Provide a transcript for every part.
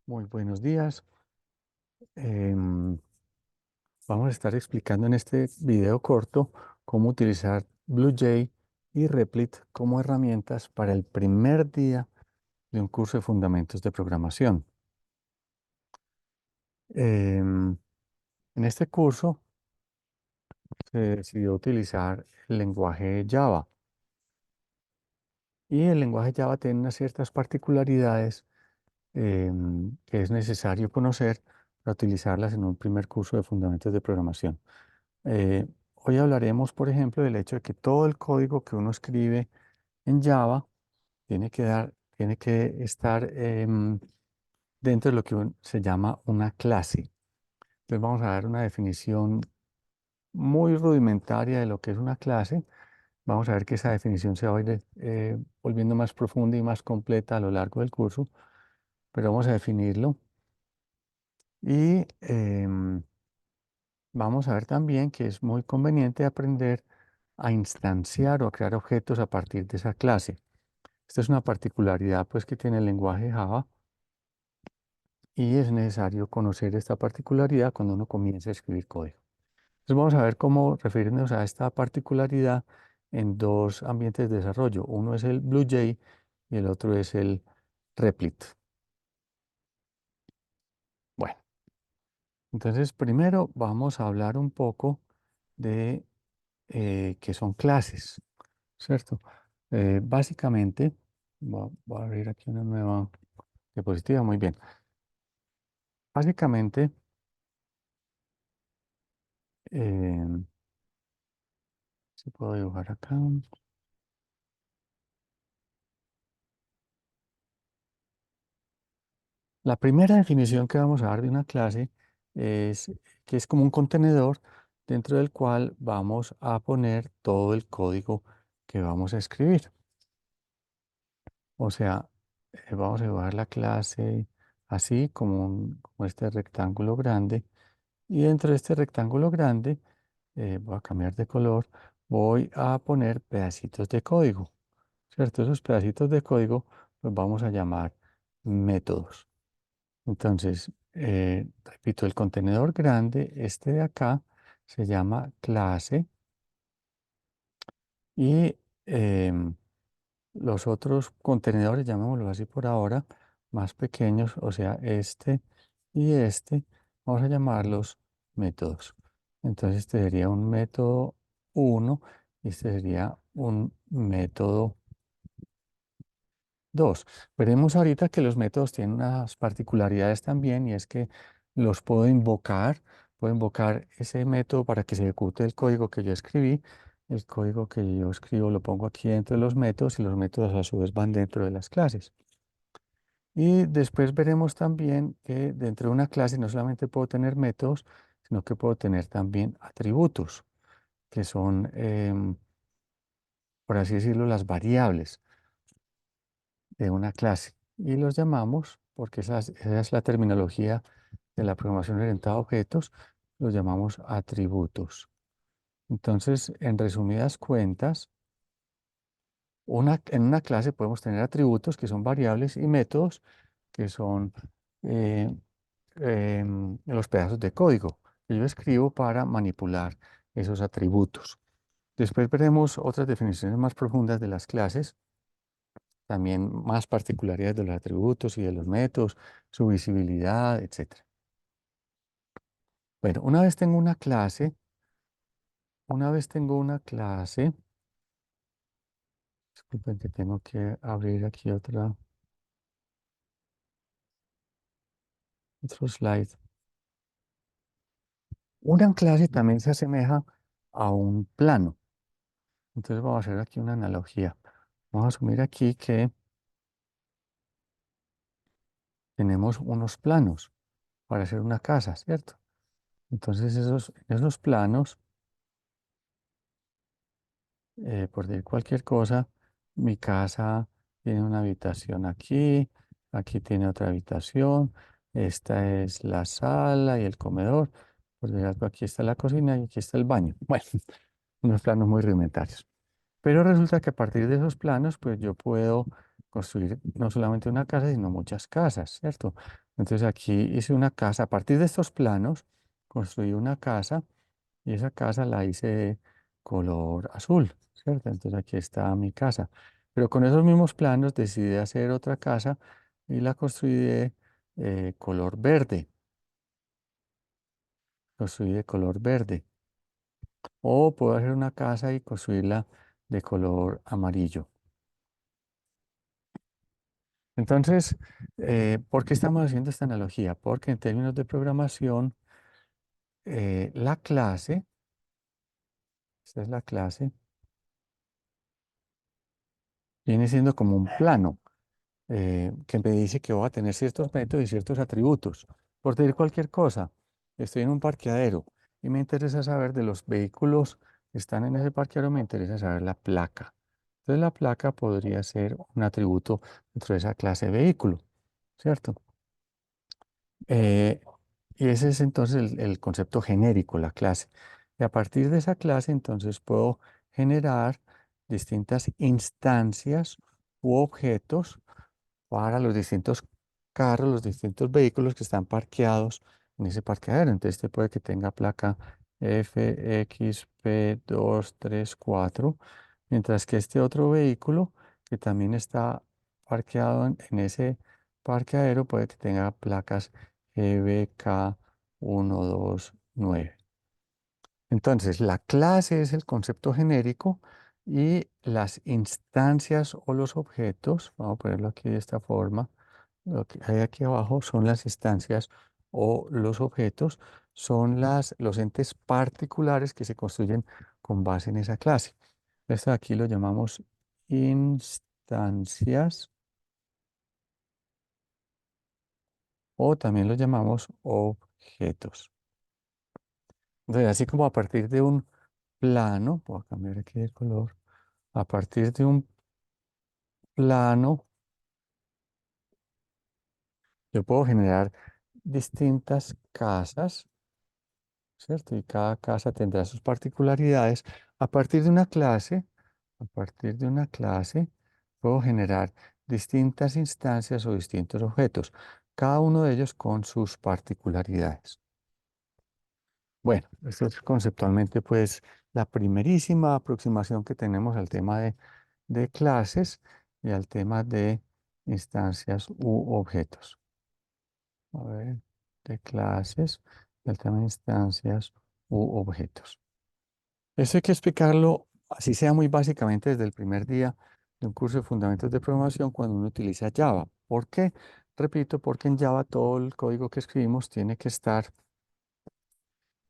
Muy buenos días. Vamos a estar explicando en este video corto cómo utilizar BlueJ y Replit como herramientas para el primer día de un curso de Fundamentos de Programación. Em, en este curso se decidió utilizar el lenguaje Java y el lenguaje Java tiene unas ciertas particularidades que es necesario conocer para utilizarlas en un primer curso de Fundamentos de Programación. Hoy hablaremos, por ejemplo, del hecho de que todo el código que uno escribe en Java tiene que estar dentro de lo que se llama una clase. Entonces vamos a dar una definición muy rudimentaria de lo que es una clase. Vamos a ver que esa definición se va a ir volviendo más profunda y más completa a lo largo del curso, pero vamos a definirlo. Y vamos a ver también que es muy conveniente aprender a instanciar o a crear objetos a partir de esa clase. Esta es una particularidad pues que tiene el lenguaje Java y es necesario conocer esta particularidad cuando uno comienza a escribir código. Entonces vamos a ver cómo referirnos a esta particularidad en dos ambientes de desarrollo. Uno es el BlueJ y el otro es el Replit. Bueno, entonces primero vamos a hablar un poco de qué son clases, ¿cierto? Básicamente, voy a abrir aquí una nueva diapositiva, muy bien. Básicamente, eh, si puedo dibujar acá. La primera definición que vamos a dar de una clase es que es como un contenedor dentro del cual vamos a poner todo el código que vamos a escribir. O sea, vamos a dibujar la clase así como este rectángulo grande. Y dentro de este rectángulo grande, voy a cambiar de color, voy a poner pedacitos de código, ¿cierto? Esos pedacitos de código los vamos a llamar métodos. Entonces, repito, el contenedor grande, este de acá, se llama clase y los otros contenedores, llamémoslo así por ahora, más pequeños, o sea, este y este, vamos a llamarlos métodos. Entonces, este sería un método 1 y este sería un método 2. Veremos ahorita que los métodos tienen unas particularidades también y es que los puedo invocar ese método para que se ejecute el código que yo escribí. El código que yo escribo lo pongo aquí dentro de los métodos y los métodos a su vez van dentro de las clases. Y después veremos también que dentro de una clase no solamente puedo tener métodos, sino que puedo tener también atributos, que son, por así decirlo, las variables de una clase y los llamamos, porque esa es la terminología de la programación orientada a objetos, los llamamos atributos. Entonces, en resumidas cuentas, en una clase podemos tener atributos que son variables y métodos que son eh, los pedazos de código que yo escribo para manipular esos atributos. Después veremos otras definiciones más profundas de las clases, también más particularidades de los atributos y de los métodos, su visibilidad, etc. Bueno, una vez tengo una clase, disculpen que tengo que abrir aquí otro slide. Una clase también se asemeja a un plano. Entonces vamos a hacer aquí una analogía. Vamos a asumir aquí que tenemos unos planos para hacer una casa, ¿cierto? Entonces esos planos por decir cualquier cosa, mi casa tiene una habitación aquí, aquí tiene otra habitación, esta es la sala y el comedor, por decir algo, aquí está la cocina y aquí está el baño. Bueno, unos planos muy rudimentarios. Pero resulta que a partir de esos planos, pues yo puedo construir no solamente una casa, sino muchas casas, ¿cierto? Entonces aquí hice una casa. A partir de estos planos, construí una casa y esa casa la hice de color azul, ¿cierto? Entonces aquí está mi casa. Pero con esos mismos planos decidí hacer otra casa y la construí de color verde. Construí de color verde. O puedo hacer una casa y construirla de color amarillo. Entonces, ¿por qué estamos haciendo esta analogía? Porque en términos de programación, la clase, esta es la clase, viene siendo como un plano que me dice que voy a tener ciertos métodos y ciertos atributos. Por decir cualquier cosa, estoy en un parqueadero y me interesa saber de los vehículos que están en ese parqueadero, me interesa saber la placa. Entonces la placa podría ser un atributo dentro de esa clase de vehículo, ¿cierto? Eh, y ese es entonces el concepto genérico, la clase. Y a partir de esa clase, entonces puedo generar distintas instancias u objetos para los distintos carros, los distintos vehículos que están parqueados en ese parqueadero. Entonces, este puede que tenga placa FXP234, mientras que este otro vehículo que también está parqueado en ese parqueadero puede que tenga placas EBK129. Entonces, la clase es el concepto genérico y las instancias o los objetos, vamos a ponerlo aquí de esta forma, lo que hay aquí abajo son las instancias o los objetos, son los entes particulares que se construyen con base en esa clase. Esto aquí lo llamamos instancias o también lo llamamos objetos. Entonces, así como a partir de un plano, voy a cambiar aquí de color, a partir de un plano, yo puedo generar distintas casas, ¿cierto? Y cada casa tendrá sus particularidades. A partir de una clase, a partir de una clase, puedo generar distintas instancias o distintos objetos, cada uno de ellos con sus particularidades. Bueno, esto es conceptualmente pues la primerísima aproximación que tenemos al tema de clases y al tema de instancias u objetos. A ver, de clases y al tema de instancias u objetos. Eso hay que explicarlo, así sea muy básicamente desde el primer día de un curso de fundamentos de programación cuando uno utiliza Java. ¿Por qué? Repito, porque en Java todo el código que escribimos tiene que estar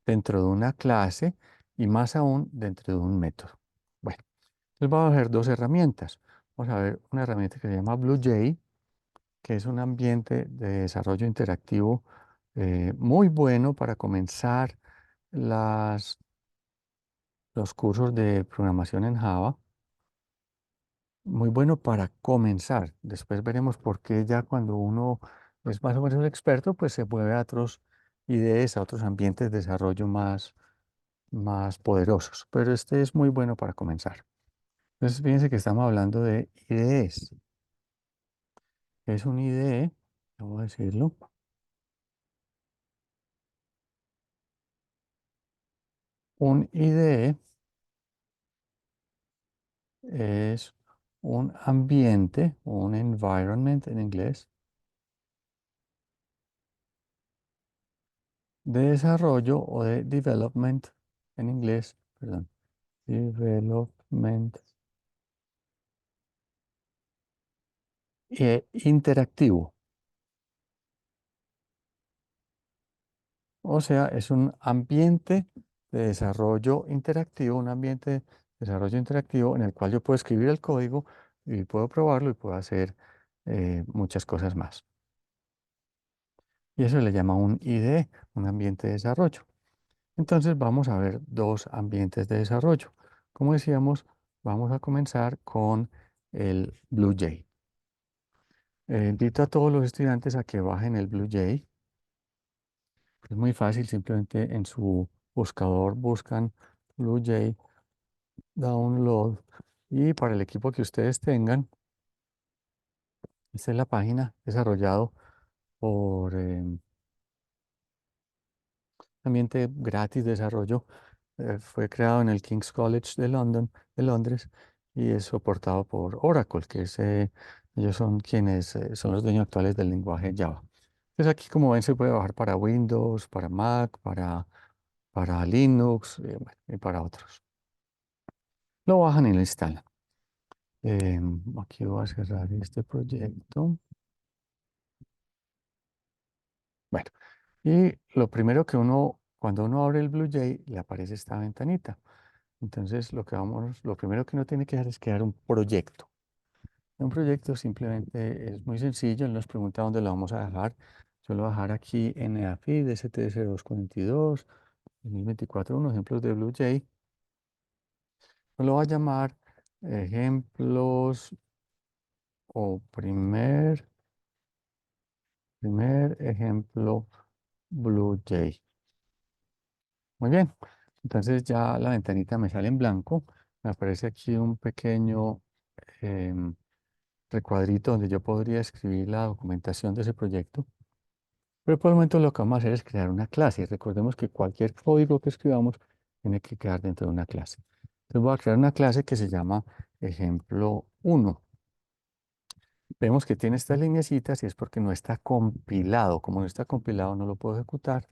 dentro de una clase y más aún dentro de un método. Bueno, entonces vamos a ver dos herramientas. Vamos a ver una herramienta que se llama BlueJ, que es un ambiente de desarrollo interactivo muy bueno para comenzar los cursos de programación en Java. Muy bueno para comenzar. Después veremos por qué ya cuando uno es más o menos experto, pues se mueve a otros IDEs, a otros ambientes de desarrollo más poderosos. Pero este es muy bueno para comenzar. Entonces, fíjense que estamos hablando de IDEs. Es un IDE, vamos a decirlo. Un IDE es un ambiente, un environment en inglés, de desarrollo o de development en inglés, perdón, development interactivo. O sea, es un ambiente de desarrollo interactivo, un ambiente de desarrollo interactivo en el cual yo puedo escribir el código y puedo probarlo y puedo hacer muchas cosas más. Y eso le llama un IDE, un ambiente de desarrollo. Entonces vamos a ver dos ambientes de desarrollo. Como decíamos, vamos a comenzar con el BlueJ. Invito a todos los estudiantes a que bajen el BlueJ. Es muy fácil, simplemente en su buscador buscan BlueJ Download y para el equipo que ustedes tengan, esta es la página desarrollado por ambiente gratis de desarrollo. Fue creado en el King's College de Londres, y es soportado por Oracle, ellos son quienes son los dueños actuales del lenguaje Java. Entonces aquí, como ven, se puede bajar para Windows, para Mac, para Linux, bueno, y para otros. Lo bajan y lo instalan. Aquí voy a cerrar este proyecto. Bueno, y lo primero que cuando uno abre el BlueJ, le aparece esta ventanita. Entonces, lo primero que uno tiene que hacer es crear un proyecto. Un proyecto simplemente es muy sencillo. Él nos pregunta dónde lo vamos a dejar. Yo lo voy a dejar aquí en EAFID ST0242 2024, unos ejemplos de BlueJ. Lo va a llamar ejemplos o primer ejemplo BlueJ. Muy bien. Entonces ya la ventanita me sale en blanco. Me aparece aquí un pequeño em, recuadrito donde yo podría escribir la documentación de ese proyecto. Pero por el momento lo que vamos a hacer es crear una clase. Y recordemos que cualquier código que escribamos tiene que quedar dentro de una clase. Entonces voy a crear una clase que se llama ejemplo 1. Vemos que tiene estas lineecitas y es porque no está compilado. Como no está compilado, no lo puedo ejecutar.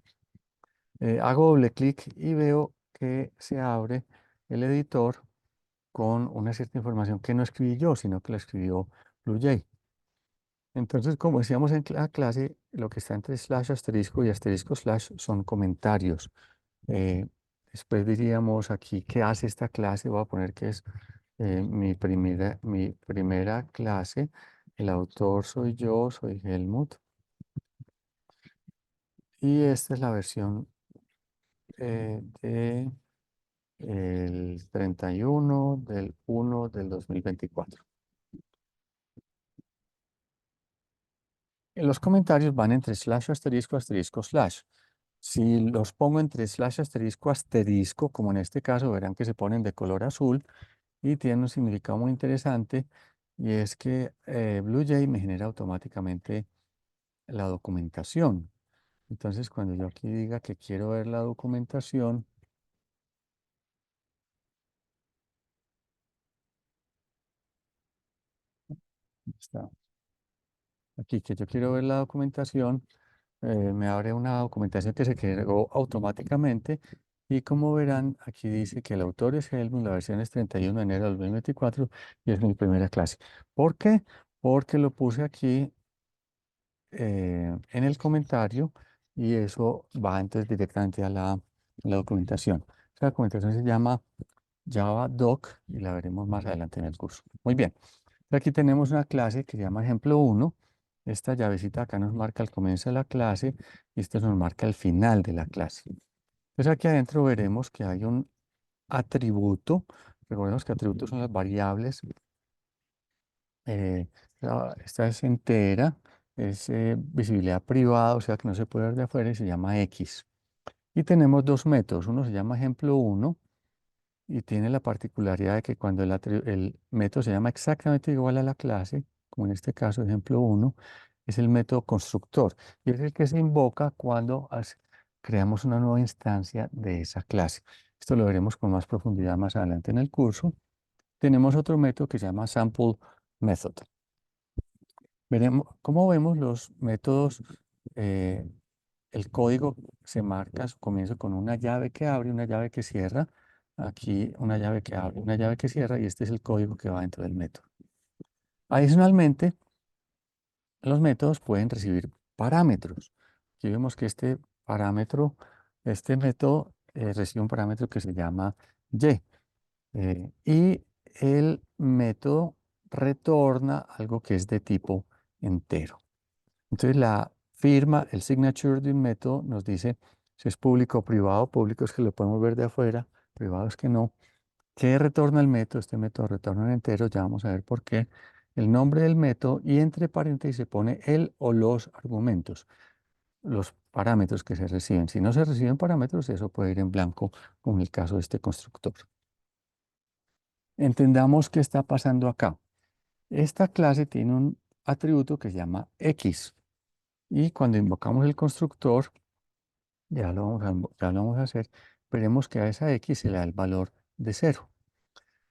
Hago doble clic y veo que se abre el editor con una cierta información que no escribí yo, sino que la escribió BlueJ. Entonces, como decíamos en la clase, lo que está entre slash asterisco y asterisco slash son comentarios. Eh, Después diríamos aquí, ¿qué hace esta clase? Voy a poner que es mi primera clase. El autor soy yo, soy Helmut. Y esta es la versión de el 31 del 1 del 2024. Los comentarios van entre slash asterisco asterisco slash. Si los pongo entre slash asterisco asterisco, como en este caso, verán que se ponen de color azul y tienen un significado muy interesante, y es que BlueJ me genera automáticamente la documentación. Entonces, cuando yo aquí diga que quiero ver la documentación, está aquí que yo quiero ver la documentación, me abre una documentación que se creó automáticamente, y como verán, aquí dice que el autor es Helmut, la versión es 31 de enero del 2024 y es mi primera clase. ¿Por qué? Porque lo puse aquí en el comentario, y eso va entonces directamente a la documentación. Esa documentación se llama Java Doc y la veremos más adelante en el curso. Muy bien. Aquí tenemos una clase que se llama ejemplo 1. Esta llavecita acá nos marca el comienzo de la clase y esto nos marca el final de la clase. Entonces aquí adentro veremos que hay un atributo. Recordemos que atributos son las variables. Esta es entera, es visibilidad privada, o sea que no se puede ver de afuera, y se llama X. Y tenemos dos métodos. Uno se llama ejemplo 1 y tiene la particularidad de que cuando el método se llama exactamente igual a la clase, como en este caso, ejemplo 1, es el método constructor, y es el que se invoca cuando creamos una nueva instancia de esa clase. Esto lo veremos con más profundidad más adelante en el curso. Tenemos otro método que se llama sample method. Veremos, como vemos, los métodos, eh, el código se marca a su comienzo con una llave que abre, una llave que cierra. Aquí una llave que abre, una llave que cierra, y este es el código que va dentro del método. Adicionalmente, los métodos pueden recibir parámetros. Aquí vemos que este método recibe un parámetro que se llama y. Y el método retorna algo que es de tipo entero. Entonces la firma, el signature de un método nos dice si es público o privado. Público es que lo podemos ver de afuera, privado es que no. ¿Qué retorna el método? Este método retorna un entero, ya vamos a ver por qué. El nombre del método, y entre paréntesis se pone el o los argumentos, los parámetros que se reciben. Si no se reciben parámetros, eso puede ir en blanco, como en el caso de este constructor. Entendamos qué está pasando acá. Esta clase tiene un atributo que se llama X. Y cuando invocamos el constructor, ya lo vamos a hacer, veremos que a esa x se le da el valor de 0.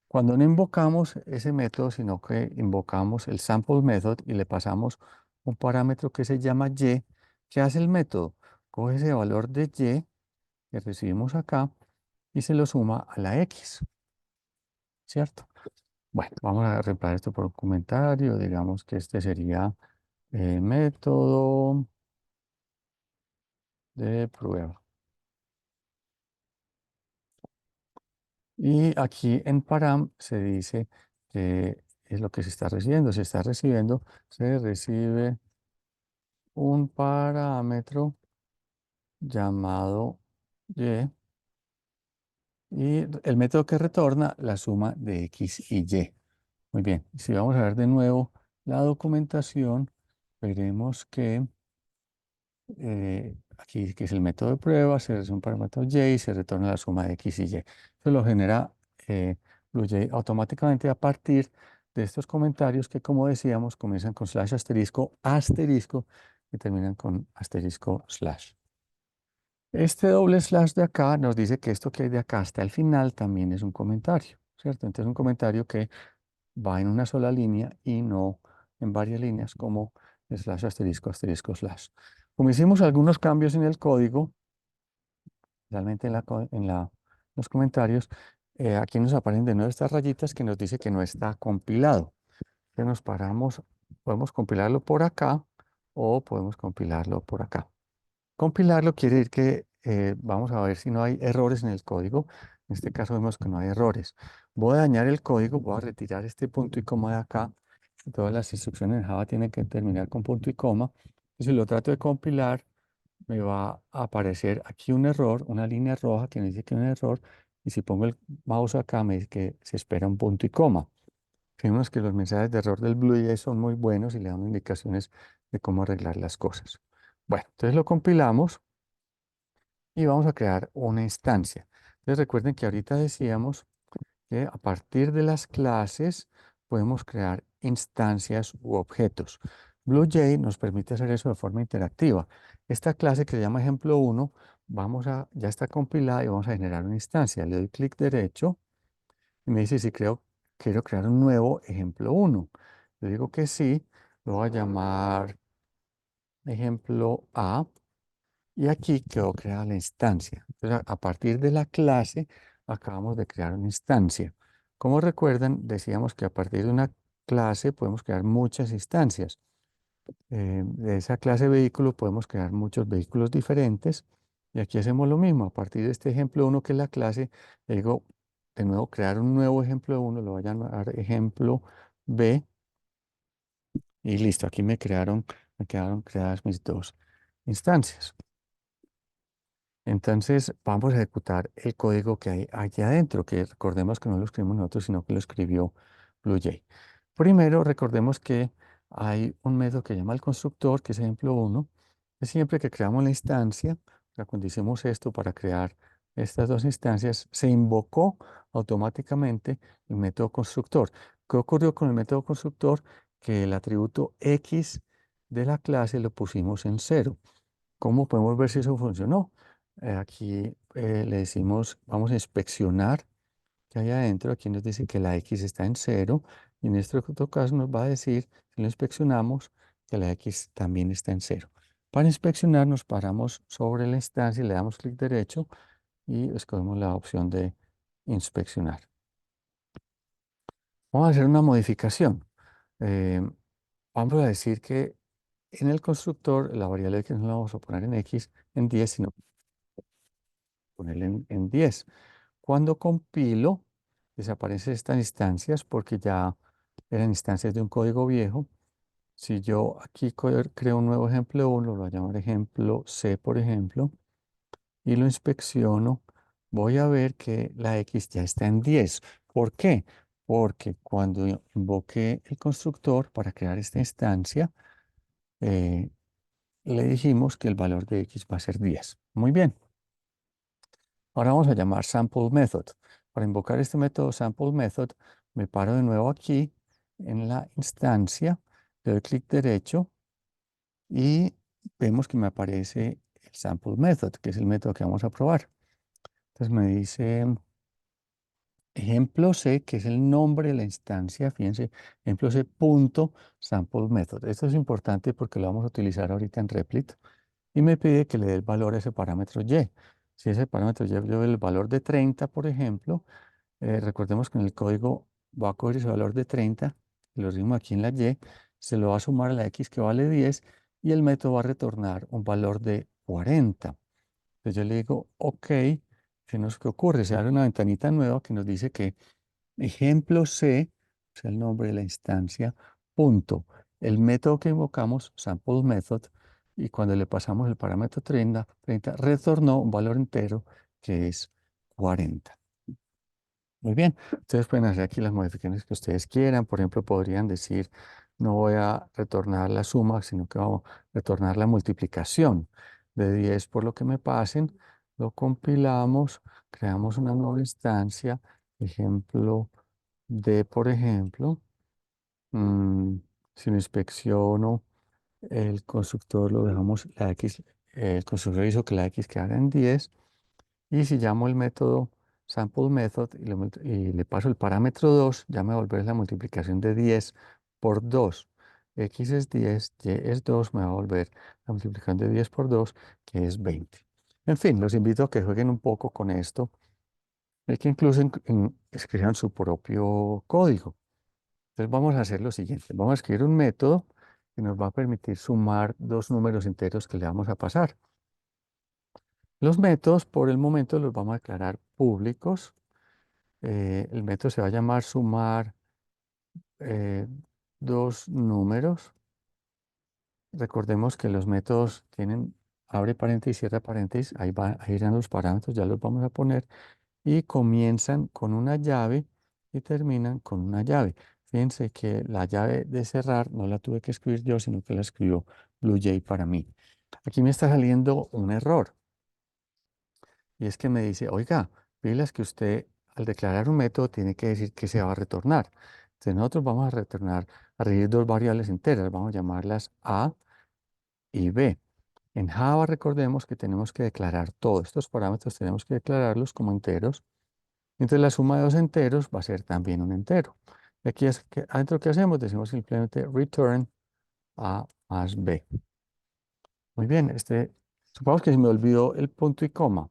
Cuando no invocamos ese método, sino que invocamos el sample method y le pasamos un parámetro que se llama y, ¿qué hace el método? Coge ese valor de y que recibimos acá y se lo suma a la x, ¿cierto? Bueno, vamos a reemplazar esto por un comentario. Digamos que este sería método de prueba. Y aquí en param se dice que es lo que se está recibiendo. Se recibe un parámetro llamado y el método que retorna la suma de x y y. Muy bien, si vamos a ver de nuevo la documentación, veremos que aquí, que es el método de prueba, se recibe un parámetro y y se retorna la suma de x y y. Eso lo genera BlueJ automáticamente a partir de estos comentarios que, como decíamos, comienzan con slash asterisco, asterisco y terminan con asterisco slash. Este doble slash de acá nos dice que esto que hay de acá hasta el final también es un comentario, ¿cierto? Entonces un comentario que va en una sola línea y no en varias líneas como slash asterisco asterisco slash. Como hicimos algunos cambios en el código, realmente los comentarios, aquí nos aparecen de nuevo estas rayitas que nos dice que no está compilado. Entonces nos paramos, podemos compilarlo por acá o podemos compilarlo por acá. Compilarlo quiere decir que vamos a ver si no hay errores en el código. En este caso vemos que no hay errores. Voy a dañar el código, voy a retirar este punto y coma de acá. Todas las instrucciones en Java tienen que terminar con punto y coma. Y si lo trato de compilar, me va a aparecer aquí un error, una línea roja que me dice que hay un error. Y si pongo el mouse acá, me dice que se espera un punto y coma. Vemos que los mensajes de error del BlueJ son muy buenos y le dan indicaciones de cómo arreglar las cosas. Bueno, entonces lo compilamos y vamos a crear una instancia. Entonces recuerden que ahorita decíamos que a partir de las clases podemos crear instancias u objetos. BlueJ nos permite hacer eso de forma interactiva. Esta clase que se llama ejemplo 1, ya está compilada y vamos a generar una instancia. Le doy clic derecho y me dice si quiero crear un nuevo ejemplo 1. Le digo que sí, lo voy a llamar ejemplo A. Y aquí quedó creada la instancia. Entonces, a partir de la clase, acabamos de crear una instancia. Como recuerdan, decíamos que a partir de una clase podemos crear muchas instancias. De esa clase vehículo podemos crear muchos vehículos diferentes. Y aquí hacemos lo mismo. A partir de este ejemplo 1, que es la clase, le digo de nuevo crear un nuevo ejemplo 1, lo voy a llamar ejemplo B. Y listo, aquí me quedaron creadas mis dos instancias. Entonces vamos a ejecutar el código que hay aquí adentro, que recordemos que no lo escribimos nosotros, sino que lo escribió BlueJ. Primero, recordemos que hay un método que llama el constructor, que es ejemplo 1. Siempre que creamos la instancia, cuando hicimos esto para crear estas dos instancias, se invocó automáticamente el método constructor. ¿Qué ocurrió con el método constructor? Que el atributo X de la clase lo pusimos en 0. ¿Cómo podemos ver si eso funcionó? Aquí le decimos, vamos a inspeccionar qué hay adentro. Aquí nos dice que la X está en 0 y en este otro caso nos va a decir, si lo inspeccionamos, que la X también está en 0. Para inspeccionar nos paramos sobre la instancia y le damos clic derecho y escogemos la opción de inspeccionar. Vamos a hacer una modificación. Eh, Vamos a decir que en el constructor la variable X no la vamos a poner en X en 10, sino ponerle en 10. Cuando compilo, desaparecen estas instancias porque ya eran instancias de un código viejo. Si yo aquí creo un nuevo ejemplo 1, lo voy a llamar ejemplo C, por ejemplo, y lo inspecciono, voy a ver que la X ya está en 10. ¿Por qué? Porque cuando invoqué el constructor para crear esta instancia, eh, le dijimos que el valor de X va a ser 10. Muy bien. Ahora vamos a llamar sample method. Para invocar este método sample method, me paro de nuevo aquí en la instancia, le doy clic derecho y vemos que me aparece el sample method, que es el método que vamos a probar. Entonces me dice ejemplo C, que es el nombre de la instancia, fíjense, ejemplo C punto sample method. Esto es importante porque lo vamos a utilizar ahorita en Replit y me pide que le dé el valor a ese parámetro Y. Si ese parámetro Y yo doy el valor de 30, por ejemplo, recordemos que en el código va a coger ese valor de 30, lo mismo aquí en la Y, se lo va a sumar a la X que vale 10 y el método va a retornar un valor de 40. Entonces yo le digo, ok, ¿qué ocurre? Se abre una ventanita nueva que nos dice que ejemplo C, es el nombre de la instancia, punto. El método que invocamos, sample method, y cuando le pasamos el parámetro 30 retornó un valor entero que es 40. Muy bien, ustedes pueden hacer aquí las modificaciones que ustedes quieran. Por ejemplo, podrían decir, no voy a retornar la suma, sino que vamos a retornar la multiplicación de 10 por lo que me pasen. Lo compilamos, creamos una nueva instancia, ejemplo D, por ejemplo. Mm, si lo inspecciono, el constructor lo dejamos, la X, el constructor hizo que la X quedara en 10. Y si llamo el método sample method y le paso el parámetro 2, ya me va a volver la multiplicación de 10 por 2. X es 10, Y es 2, me va a volver la multiplicación de 10 por 2, que es 20. En fin, los invito a que jueguen un poco con esto y que incluso escriban su propio código. Entonces vamos a hacer lo siguiente. Vamos a escribir un método que nos va a permitir sumar dos números enteros que le vamos a pasar. Los métodos por el momento los vamos a declarar públicos. El método se va a llamar sumar dos números. Recordemos que los métodos tienen abre paréntesis, cierra paréntesis. Ahí irán los parámetros, ya los vamos a poner. Y comienzan con una llave y terminan con una llave. Fíjense que la llave de cerrar no la tuve que escribir yo, sino que la escribió BlueJ para mí. Aquí me está saliendo un error. Y es que me dice, oiga, pilas que usted al declarar un método tiene que decir que se va a retornar. Entonces nosotros vamos a retornar, a recibir dos variables enteras, vamos a llamarlas A y B. En Java recordemos que tenemos que declarar todos estos parámetros, tenemos que declararlos como enteros. Entonces la suma de dos enteros va a ser también un entero. Y aquí es que adentro, ¿qué hacemos? Decimos simplemente return A más B. Muy bien, supongamos que se me olvidó el punto y coma.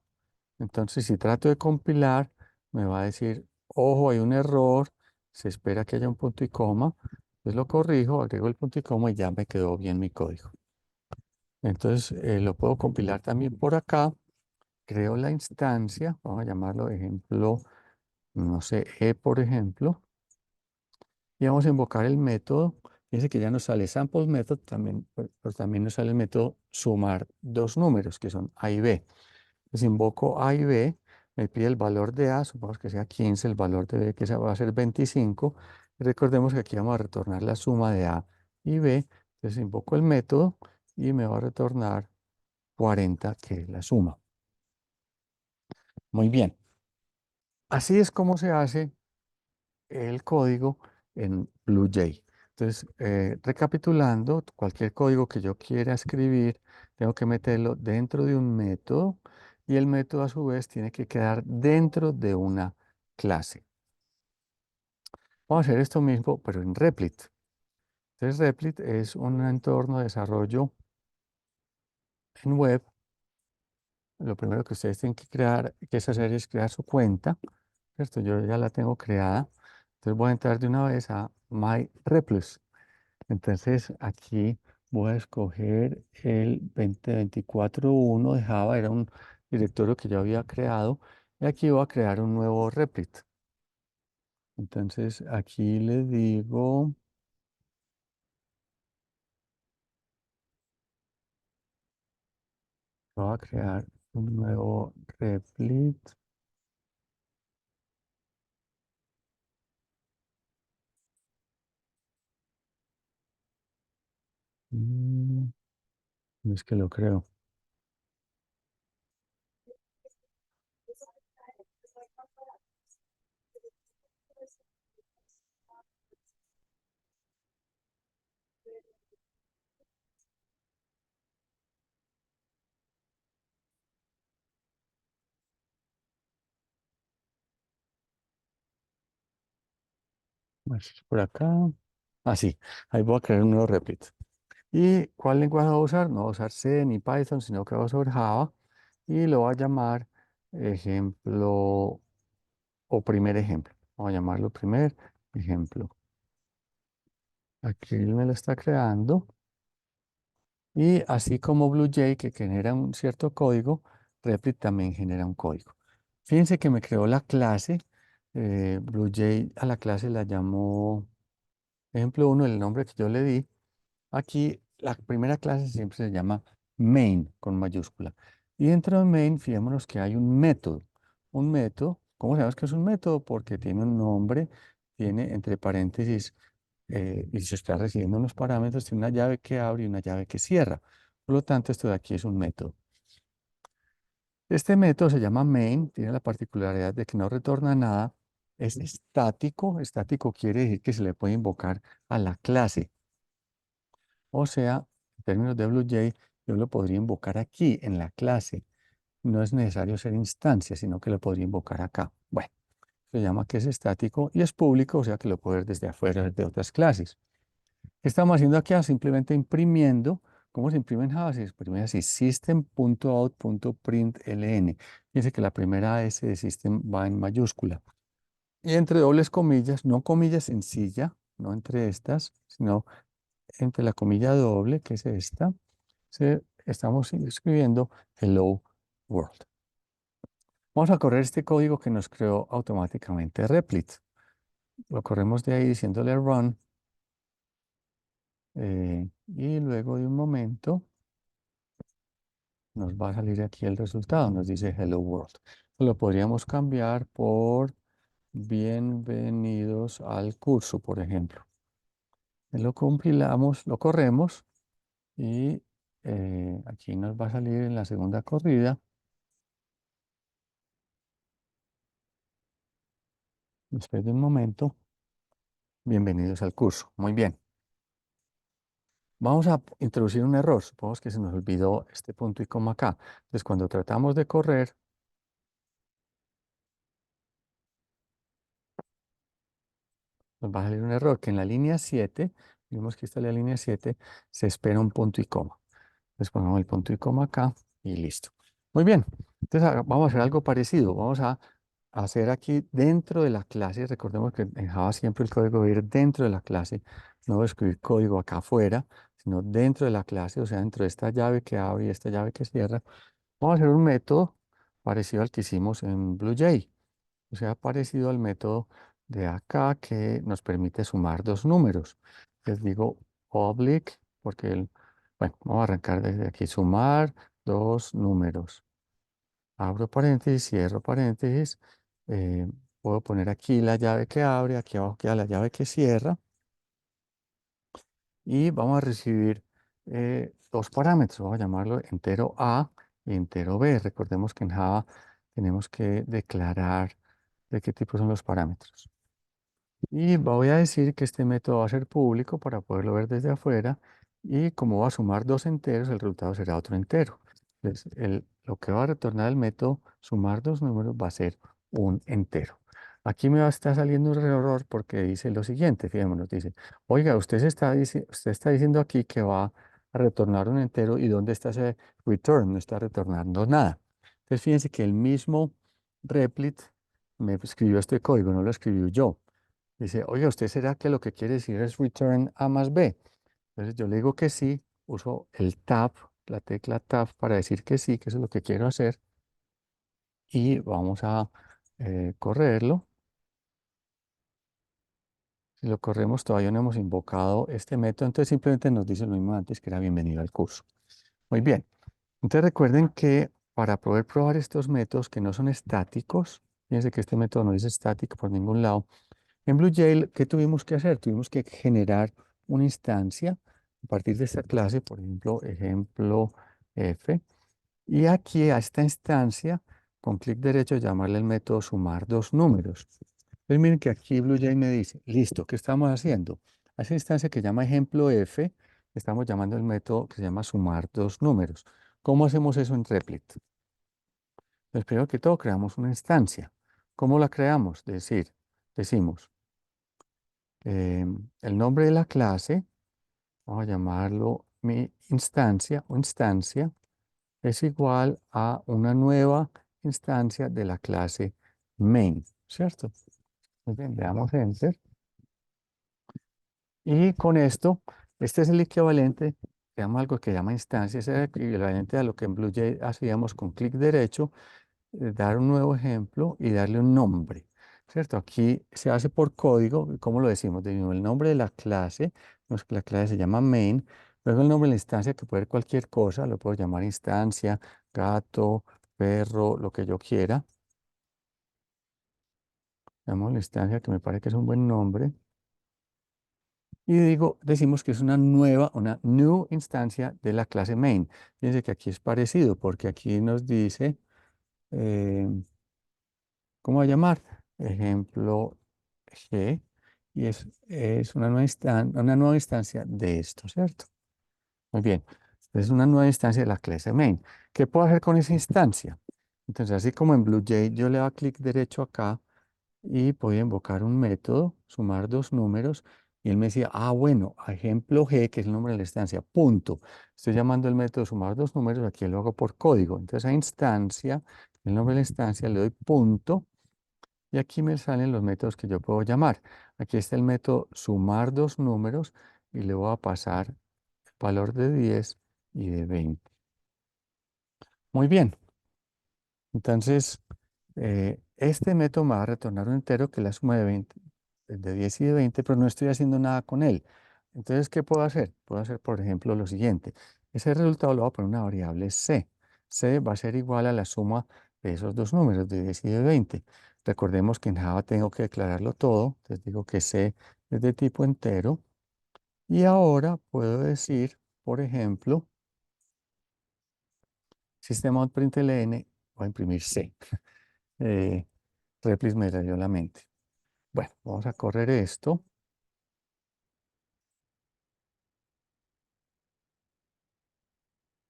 Entonces, si trato de compilar, me va a decir, ojo, hay un error, se espera que haya un punto y coma. Entonces lo corrijo, agrego el punto y coma y ya me quedó bien mi código. Entonces, lo puedo compilar también por acá. Creo la instancia, vamos a llamarlo ejemplo, no sé, E por ejemplo. Y vamos a invocar el método. Fíjense que ya nos sale sample method, también, pero también nos sale el método sumar dos números, que son A y B. Entonces invoco A y B, me pide el valor de A, supongamos que sea 15, el valor de B que va a ser 25. Y recordemos que aquí vamos a retornar la suma de A y B. Entonces invoco el método y me va a retornar 40, que es la suma. Muy bien. Así es como se hace el código en BlueJ. Entonces, recapitulando, cualquier código que yo quiera escribir, tengo que meterlo dentro de un método y el método a su vez tiene que quedar dentro de una clase. Vamos a hacer esto mismo, pero en Replit. Entonces, Replit es un entorno de desarrollo en web. Lo primero que ustedes tienen que hacer es crear su cuenta, ¿cierto? Yo ya la tengo creada. Entonces voy a entrar de una vez a MyReplus. Entonces aquí voy a escoger el 2024.1 de Java, era un directorio que yo había creado, y aquí voy a crear un nuevo Replit. Entonces aquí le digo, voy a crear un nuevo Replit. Mm, no es que lo creo. Por acá. Así, ahí voy a crear un nuevo replit. ¿Y cuál lenguaje voy a usar? No voy a usar C ni Python, sino que voy a usar Java y lo voy a llamar ejemplo o primer ejemplo. Vamos a llamarlo primer ejemplo. Aquí me lo está creando. Y así como BlueJ que genera un cierto código, Replit también genera un código. Fíjense que me creó la clase. BlueJ a la clase la llamó ejemplo uno el nombre que yo le di. Aquí la primera clase siempre se llama main con mayúscula. Y dentro de main, fijémonos que hay un método. Un método, ¿cómo sabemos que es un método? Porque tiene un nombre, tiene entre paréntesis, y se está recibiendo unos parámetros, tiene una llave que abre y una llave que cierra. Por lo tanto, esto de aquí es un método. Este método se llama main, tiene la particularidad de que no retorna nada, es estático. Estático quiere decir que se le puede invocar a la clase. O sea, en términos de BlueJ, yo lo podría invocar aquí en la clase. No es necesario ser instancia, sino que lo podría invocar acá. Bueno, se llama que es estático y es público, o sea que lo puedo ver desde afuera de otras clases. ¿Qué estamos haciendo aquí? Simplemente imprimiendo. ¿Cómo se imprime en Java? Se imprime así, system.out.println. Fíjense que la primera S de system va en mayúscula. Y entre dobles comillas, no comilla sencilla, no entre estas, sino entre la comilla doble, que es esta, estamos escribiendo Hello World. Vamos a correr este código que nos creó automáticamente Replit. Lo corremos de ahí diciéndole run. Y luego de un momento nos va a salir aquí el resultado. Nos dice Hello World. Lo podríamos cambiar por bienvenidos al curso, por ejemplo. Lo compilamos, lo corremos y aquí nos va a salir en la segunda corrida. Después de un momento, bienvenidos al curso. Muy bien. Vamos a introducir un error. Supongamos que se nos olvidó este punto y coma acá. Entonces, cuando tratamos de correr, nos va a salir un error que en la línea 7, vimos que esta es la línea 7, se espera un punto y coma. Entonces, pongamos el punto y coma acá y listo. Muy bien. Entonces, vamos a hacer algo parecido. Vamos a hacer aquí dentro de la clase. Recordemos que en Java siempre el código va a ir dentro de la clase. No voy a escribir código acá afuera, sino dentro de la clase, o sea, dentro de esta llave que abre y esta llave que cierra. Vamos a hacer un método parecido al que hicimos en BlueJ, o sea, parecido al método de acá que nos permite sumar dos números. Les digo public, porque bueno, vamos a arrancar desde aquí, sumar dos números. Abro paréntesis, cierro paréntesis. eh, Puedo poner aquí la llave que abre, aquí abajo queda la llave que cierra. Y vamos a recibir dos parámetros. Vamos a llamarlo entero A y entero B. Recordemos que en Java tenemos que declarar de qué tipo son los parámetros. Y voy a decir que este método va a ser público para poderlo ver desde afuera. Y como va a sumar dos enteros, el resultado será otro entero. Entonces, lo que va a retornar el método sumar dos números va a ser un entero. Aquí me va a estar saliendo un error porque dice lo siguiente, fijémonos, dice, oiga, usted está diciendo aquí que va a retornar un entero y ¿dónde está ese return? No está retornando nada. Entonces, fíjense que el mismo Replit me escribió este código, no lo escribió yo. Dice, oiga, ¿usted será que lo que quiere decir es return A más B? Entonces yo le digo que sí, uso el tab, la tecla tab para decir que sí, que eso es lo que quiero hacer. Y vamos a correrlo. Si lo corremos, todavía no hemos invocado este método, entonces simplemente nos dice lo mismo antes, que era bienvenido al curso. Muy bien. Entonces recuerden que para poder probar estos métodos que no son estáticos, fíjense que este método no es estático por ningún lado. En BlueJ, ¿qué tuvimos que hacer? Tuvimos que generar una instancia a partir de esta clase, por ejemplo, ejemplo F, y aquí a esta instancia, con clic derecho, llamarle el método sumar dos números. Entonces miren que aquí BlueJ me dice, listo, ¿qué estamos haciendo? A esa instancia que llama ejemplo F, estamos llamando el método que se llama sumar dos números. ¿Cómo hacemos eso en Replit? Pues primero que todo creamos una instancia. ¿Cómo la creamos? Decimos el nombre de la clase, vamos a llamarlo mi instancia o instancia, es igual a una nueva instancia de la clase main, ¿cierto? Muy bien, le damos enter. Y con esto, este es el equivalente, se llama algo que llama instancia, es el equivalente a lo que en BlueJ hacíamos con clic derecho, dar un nuevo ejemplo y darle un nombre, ¿cierto? Aquí se hace por código, ¿cómo lo decimos? Decimos el nombre de la clase, la clase se llama main, luego el nombre de la instancia, que puede ser cualquier cosa, lo puedo llamar instancia, gato, perro, lo que yo quiera. Llamamos la instancia, que me parece que es un buen nombre. Y decimos que es una new instancia de la clase main. Fíjense que aquí es parecido, porque aquí nos dice, eh, ¿cómo va a llamar? Ejemplo G, y es una nueva instancia de esto, ¿cierto? Muy bien, es una nueva instancia de la clase main. ¿Qué puedo hacer con esa instancia? Entonces, así como en BlueJ, yo le doy clic derecho acá y voy a invocar un método, sumar dos números, y él me decía, bueno, ejemplo G, que es el nombre de la instancia, punto. Estoy llamando el método sumar dos números, aquí lo hago por código. Entonces a instancia, el nombre de la instancia, le doy punto, y aquí me salen los métodos que yo puedo llamar. Aquí está el método sumar dos números, y le voy a pasar el valor de 10 y de 20. Muy bien. Entonces, este método me va a retornar un entero que es la suma de 20, de 10 y de 20, pero no estoy haciendo nada con él. Entonces, ¿qué puedo hacer? Puedo hacer, por ejemplo, lo siguiente. Ese resultado lo voy a poner en una variable c. C va a ser igual a la suma de esos dos números, de 10 y de 20. Recordemos que en Java tengo que declararlo todo. Entonces digo que c es de tipo entero. Y ahora puedo decir, por ejemplo, system.println, voy a imprimir c. Eh, Replis me rayó la mente. Bueno, vamos a correr esto.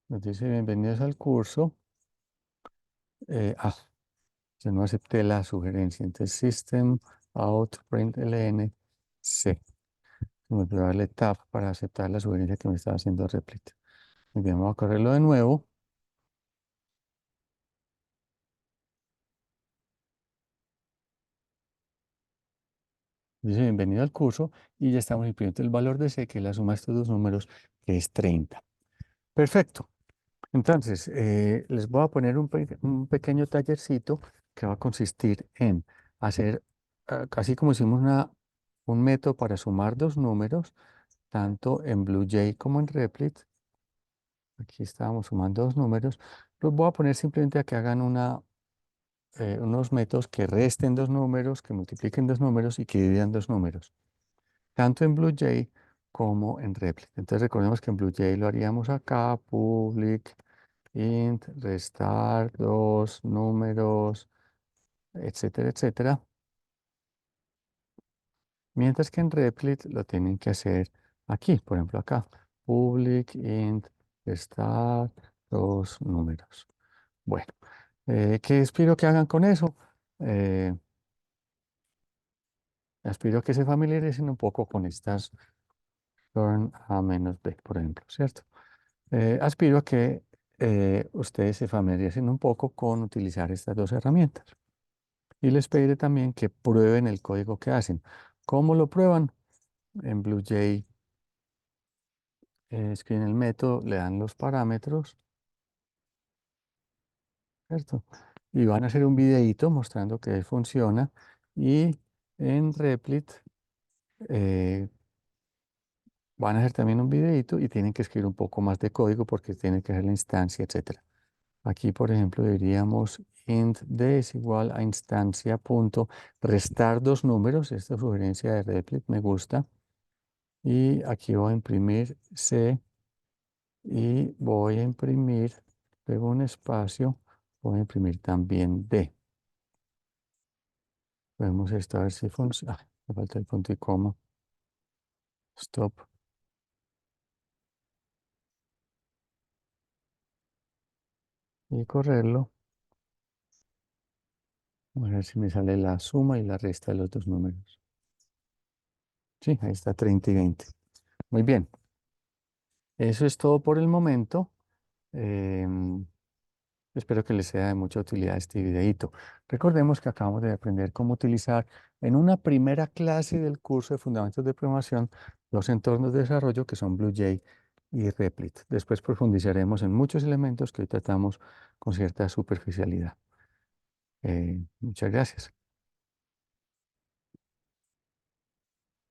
Nos dice bienvenidos al curso. Eh, ah, yo no acepté la sugerencia. Entonces, system out println c. Me voy a darle tab para aceptar la sugerencia que me estaba haciendo Replit. Muy bien, vamos a correrlo de nuevo. Dice bienvenido al curso y ya estamos imprimiendo el valor de c, que es la suma de estos dos números, que es 30. Perfecto. Entonces, les voy a poner un pequeño tallercito que va a consistir en hacer, así como hicimos un método para sumar dos números, tanto en BlueJ como en Replit. Aquí estábamos sumando dos números. Los voy a poner simplemente a que hagan unos métodos que resten dos números, que multipliquen dos números y que dividan dos números, tanto en BlueJ como en Replit. Entonces, recordemos que en BlueJ lo haríamos acá, public int, restar, dos números, etcétera, etcétera. Mientras que en Replit lo tienen que hacer aquí, por ejemplo acá, public int, restar, dos números. Bueno, ¿qué espero que hagan con eso? Eh, Aspiro a que se familiaricen un poco con estas turn a menos b, por ejemplo, ¿cierto? Aspiro a que ustedes se familiaricen un poco con utilizar estas dos herramientas. Y les pediré también que prueben el código que hacen. ¿Cómo lo prueban? En BlueJ escriben el método, le dan los parámetros, ¿cierto? Y van a hacer un videíto mostrando que funciona. Y en Replit eh, van a hacer también un videíto y tienen que escribir un poco más de código porque tienen que hacer la instancia, etcétera. Aquí, por ejemplo, diríamos int d es igual a instancia punto restar dos números. Esta sugerencia de Replit me gusta. Y aquí voy a imprimir C y voy a imprimir, luego un espacio, voy a imprimir también D. Vemos esto a ver si funciona. Me falta el punto y coma. Stop. Y correrlo. Vamos a ver si me sale la suma y la resta de los dos números. Sí, ahí está 30 y 20. Muy bien. Eso es todo por el momento. Em, Espero que les sea de mucha utilidad este videíto. Recordemos que acabamos de aprender cómo utilizar en una primera clase del curso de Fundamentos de Programación los entornos de desarrollo que son BlueJ y Replit. Después profundizaremos en muchos elementos que hoy tratamos con cierta superficialidad. Muchas gracias.